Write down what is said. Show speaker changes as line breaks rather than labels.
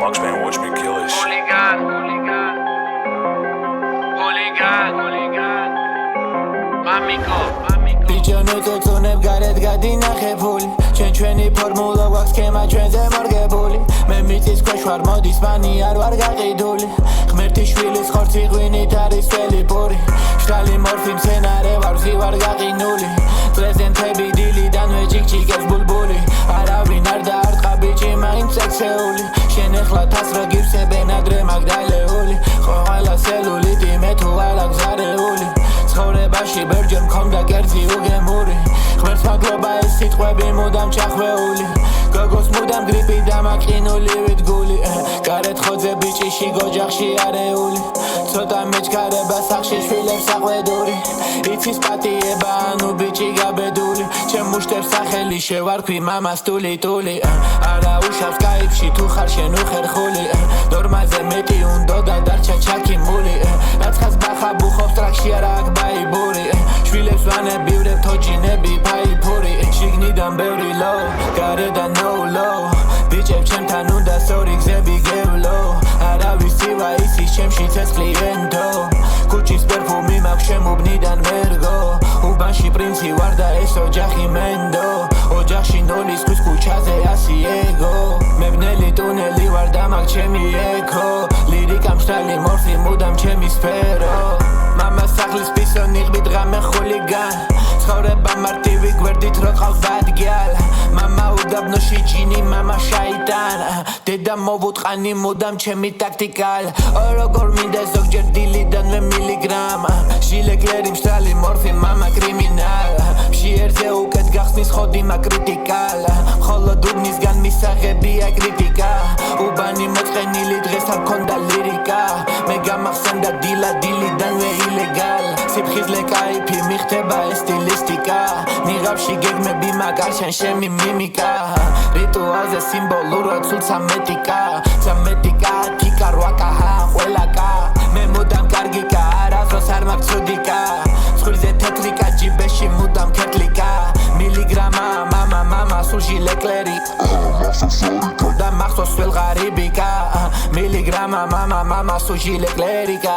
Marksman, watch me kill this.
Bichonu tsutsунებ გარეთ გადინახებული ჩვენი ფორმულა გვაქვს სქემა ჩვენზე მორგებული მე მიწის ქვეშ ვარ მოდის მანი არ ვარ გაყიდული ღმერთი შვილის ხორცი ღვინით არის ველი პური შრალი მორფი მცენარე ვარ ვარ გაყინული პრეზენტები დილიდან ვეჯიქჩიკებს ბულბული არავინ არ დაარტყა ბიჭი მაინც ექსეული შენ ეხლა თას რა გივსებენ ადრე მაგდალეული ყველა სელულიტი მე თუ არ აქვს არეული ცხოვრებაში ბერჯერ მქონდა კერძი უგემური ღმერთს მადლობა ეს სიტყვები მუდამ ჩახვეული გოგოს მუდამ გრიპი დამაყინული ვიდგული გარეთ ხოძე ბიჭი შიგ ოჯახში არეული ცოტა მეჩქარება სახში შვილებს აყვედური იცის პატიება ანუ ბიჭი გაბედული ჩემ მუშტებს სახელი შევარქვი მამას ტული არა უშავს კაიფში თუ ხარ შენ უხერხული ნორმაზე მეტი უნდა და დარჩა ჩაკიმული რაცხას ბახა ბუხობს ტრაქში არა აქ ბაიბური შვილებს ვანებივრებ თოჯინები ფაიფური შიგნიდან ბევრი ლო გარედან ნოულო ბიჭებ ჩემთან უნდა სწორი გზები გევლო არავის ცივა ისის ჩემში ცეცხლი ენდო ქუჩის პერფუმი მაქვს შემუბნიდან მერგო უბანში პრინცი ვარ და ეს ოჯახი მენდო ოჯახში ნოლის ხვის ქუჩაზე ასი ეგო მე ბნელი ტუნელი ვარ და მაქვს ჩემი ეკო ლირიკა მშრალი მორფი მუდამ ჩემი სფერო მამა სახლის პისონი ღმით ღამე ხულიგან ცხოვრება მარტივი გვერდით რო ყავს დადგიალ მამა უდაბნოში ჯინი მამა შაიტან დედა მოვუტყანი მუდამ ჩემი ტაქტიკალ როგორ მინდა ზოგჯერ დილიდანვე მილიგრამ ჟილეკლერი მშრალი მორფი მამა კრიმინალ მშიერზე უკეთ გახსნის ხოდიმა კრიტიკალ მხოლოდ უბნისგან მისაღებია კრიტიკა უბანი მოწყენილი დღეს არ მქონდა ლირიკა მე გამახსენდა დილიდანვე ილეგალ სიფხიზლე კაიფი მიხდება ეს სტილისტიკა ნიღაბში გეგმები მაგარ შენ შემი მიმიკა რიტუალზე სიმბოლურად სულ 13 კა თიკა რვაკა ყველაკა მე მუდამ კარგიკა არასდროს არ მაქვს ცუდიკა ცხვირზე თეთრიკა ჯიბეში მუდამ ქეთლიკა მილიგრამა მამა სულ ჟილეკლერი და მახსოვს վել ღარიბიკა მილიგრამა მამა სულ ჟილეკლერიკა